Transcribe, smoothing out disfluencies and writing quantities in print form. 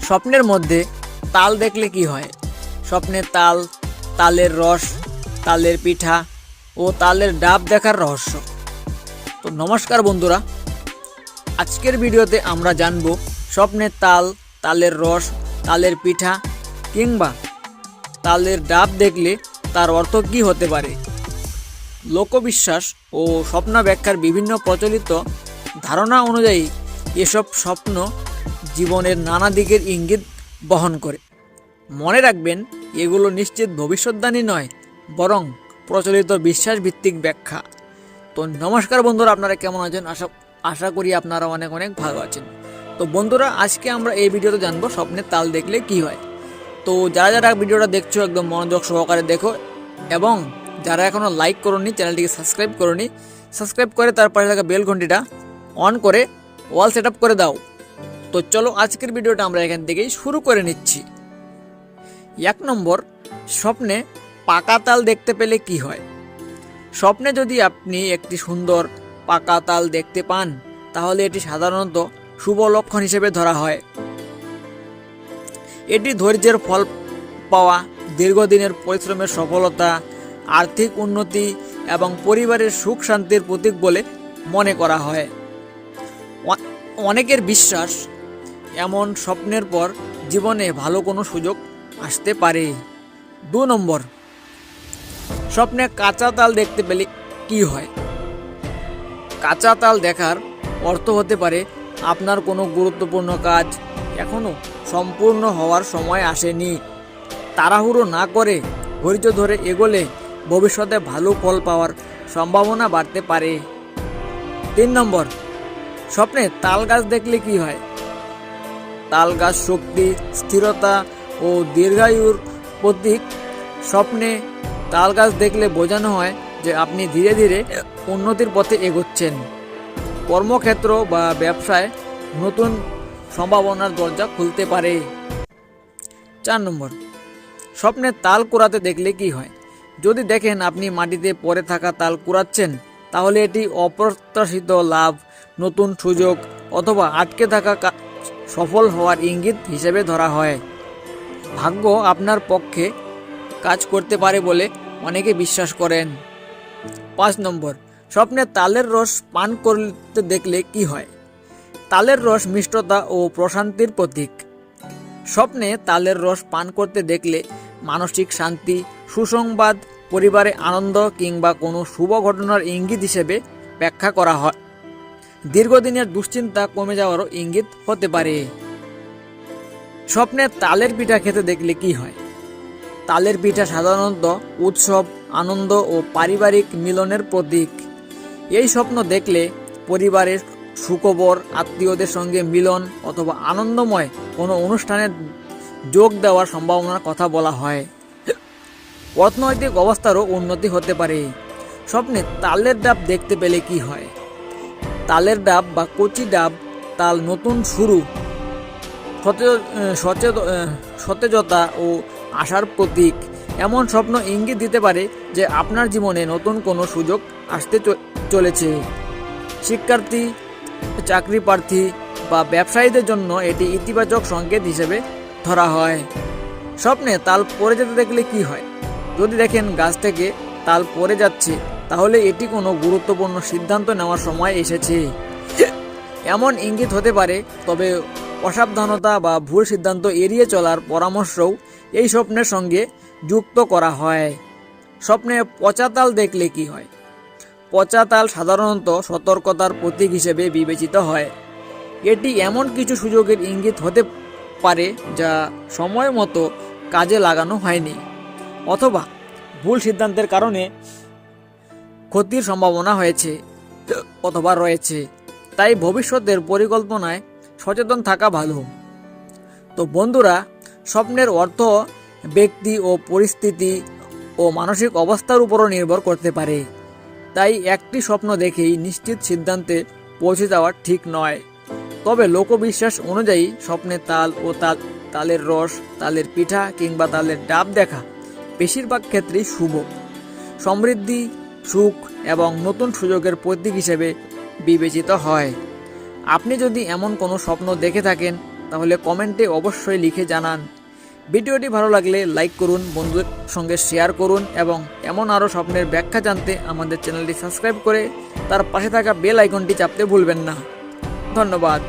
স্বপ্নের মধ্যে তাল দেখলে কি হয়? স্বপ্নে তাল, তালের রস, তালের পিঠা ও তালের ডাব দেখার রহস্য। তো নমস্কার বন্ধুরা, আজকের ভিডিওতে আমরা জানব স্বপ্নে তাল, তালের রস, তালের পিঠা কিংবা তালের ডাব দেখলে তার অর্থ কী হতে পারে। লোকবিশ্বাস ও স্বপ্ন ব্যাখ্যার বিভিন্ন প্রচলিত ধারণা অনুযায়ী এসব স্বপ্ন জীবনের নানা দিকের ইঙ্গিত বহন করে। মনে রাখবেন, এগুলো নিশ্চিত ভবিষ্যদ্বাণী নয়, বরং প্রচলিত বিশ্বাসভিত্তিক ব্যাখ্যা। তো নমস্কার বন্ধুরা, আপনারা কেমন আছেন? আশা করি আপনারা অনেক অনেক ভালো আছেন। তো বন্ধুরা, আজকে আমরা এই ভিডিওতে জানবো স্বপ্নের তাল দেখলে কি হয়। তো যারা যারা ভিডিওটা দেখছো একদম মনোযোগ সহকারে দেখো, এবং যারা এখনও লাইক করোনি, চ্যানেলটিকে সাবস্ক্রাইব করোনি, সাবস্ক্রাইব করে তার পাশে থাকা বেল ঘন্টিটা অন করে ওয়াল সেট আপ করে দাও। তো চলো আজকের ভিডিওটা আমরা এখান থেকেই শুরু করে নিচ্ছি। 1 নম্বর, স্বপ্নে পাকা তাল দেখতে পেলে কি হয়? স্বপ্নে যদি আপনি একটি সুন্দর পাকা তাল দেখতে পান, তাহলে এটি সাধারণত শুভ লক্ষণ হিসেবে ধরা হয়। এটি ধৈর্যের ফল পাওয়া, দীর্ঘদিনের পরিশ্রমের সফলতা, আর্থিক উন্নতি এবং পরিবারের সুখ শান্তির প্রতীক বলে মনে করা হয়। অনেকের বিশ্বাস, এমন স্বপ্নের পর জীবনে ভালো কোনো সুযোগ আসতে পারে। 2 নম্বর, স্বপ্নে কাঁচা তাল দেখতে পেলে কি হয়? কাঁচা তাল দেখার অর্থ হতে পারে আপনার কোনো গুরুত্বপূর্ণ কাজ এখনও সম্পূর্ণ হওয়ার সময় আসেনি। তাড়াহুড়ো না করে ধৈর্য ধরে এগোলে ভবিষ্যতে ভালো ফল পাওয়ার সম্ভাবনা বাড়তে পারে। 3 নম্বর, স্বপ্নে তাল গাছ দেখলে কি হয়? তাল গাছ শক্তি, স্থিরতা ও দীর্ঘায়ুর প্রতীক। স্বপ্নে তাল গাছ দেখলে বোঝানো হয় যে আপনি ধীরে ধীরে উন্নতির পথে এগোচ্ছেন। কর্মক্ষেত্র বা ব্যবসায় নতুন সম্ভাবনার দরজা খুলতে পারে। 4 নম্বর, স্বপ্নে তাল কুড়াতে দেখলে কি হয়? যদি দেখেন আপনি মাটিতে পড়ে থাকা তাল কুড়াচ্ছেন, তাহলে এটি অপ্রত্যাশিত লাভ, নতুন সুযোগ অথবা আটকে থাকা সফল হওয়ার ইঙ্গিত হিসেবে ধরা হয়। ভাগ্য আপনার পক্ষে কাজ করতে পারে বলে অনেকে বিশ্বাস করেন। 5 নম্বর, স্বপ্নে তালের রস পান করতে দেখলে কি হয়? তালের রস মিষ্টতা ও প্রশান্তির প্রতীক। স্বপ্নে তালের রস পান করতে দেখলে মানসিক শান্তি, সুসংবাদ, পরিবারে আনন্দ কিংবা কোনো শুভ ঘটনার ইঙ্গিত হিসেবে ব্যাখ্যা করা হয়। দীর্ঘদিনের দুশ্চিন্তা কমে যাওয়ারও ইঙ্গিত হতে পারে। স্বপ্নে তালের পিঠা খেতে দেখলে কি হয়? তালের পিঠা সাধারণত উৎসব, আনন্দ ও পারিবারিক মিলনের প্রতীক। এই স্বপ্ন দেখলে পরিবারের সুখবর, আত্মীয়দের সঙ্গে মিলন অথবা আনন্দময় কোনো অনুষ্ঠানে যোগ দেওয়ার সম্ভাবনার কথা বলা হয়। অর্থনৈতিক অবস্থারও উন্নতি হতে পারে। স্বপ্নে তালের ডাব দেখতে পেলে কি হয়? তালের ডাব বা কচি ডাব তাল নতুন শুরু, সতেজতা ও আশার প্রতীক। এমন স্বপ্ন ইঙ্গিত দিতে পারে যে আপনার জীবনে নতুন কোনো সুযোগ আসতে চলেছে। শিক্ষার্থী, চাকরি প্রার্থী বা ব্যবসায়ীদের জন্য এটি ইতিবাচক সংকেত হিসেবে ধরা হয়। স্বপ্নে তাল পড়ে যেতে দেখলে কি হয়? যদি দেখেন গাছ থেকে তাল পড়ে যাচ্ছে, তাহলে এটি কোনো গুরুত্বপূর্ণ সিদ্ধান্ত নেওয়ার সময় এসেছে। এমন ইঙ্গিত হতে পারে, তবে অসাবধানতা বা ভুল সিদ্ধান্ত এড়িয়ে চলার পরামর্শও এই স্বপ্নের সঙ্গে যুক্ত করা হয়। স্বপ্নে পচা তাল দেখলে কি হয়? পচা তাল সাধারণত সতর্কতার প্রতীক হিসেবে বিবেচিত হয়। এটি এমন কিছু সুযোগের ইঙ্গিত হতে পারে যা সময় মতো কাজে লাগানো হয়নি, অথবা ভুল সিদ্ধান্তের কারণে ক্ষতির সম্ভাবনা হয়েছে অথবা রয়েছে। তাই ভবিষ্যতের পরিকল্পনায় সচেতন থাকা ভালো। তো বন্ধুরা, স্বপ্নের অর্থ ব্যক্তি ও পরিস্থিতি ও মানসিক অবস্থার উপরও নির্ভর করতে পারে। তাই একটি স্বপ্ন দেখেই নিশ্চিত সিদ্ধান্তে পৌঁছে যাওয়া ঠিক নয়। তবে লোকবিশ্বাস অনুযায়ী স্বপ্নে তাল ও তালের রস, তালের পিঠা কিংবা তালের ডাব দেখা বেশিরভাগ ক্ষেত্রেই শুভ, সমৃদ্ধি, সুখ এবং নতুন সুযোগের প্রতীক হিসেবে বিবেচিত হয়। আপনি যদি এমন কোনো স্বপ্ন দেখে থাকেন, তাহলে কমেন্টে অবশ্যই লিখে জানান। ভিডিওটি ভালো লাগলে লাইক করুন, বন্ধুদের সঙ্গে শেয়ার করুন এবং এমন আরও স্বপ্নের ব্যাখ্যা জানতে আমাদের চ্যানেলটি সাবস্ক্রাইব করে তার পাশে থাকা বেল আইকনটি চাপতে ভুলবেন না। ধন্যবাদ।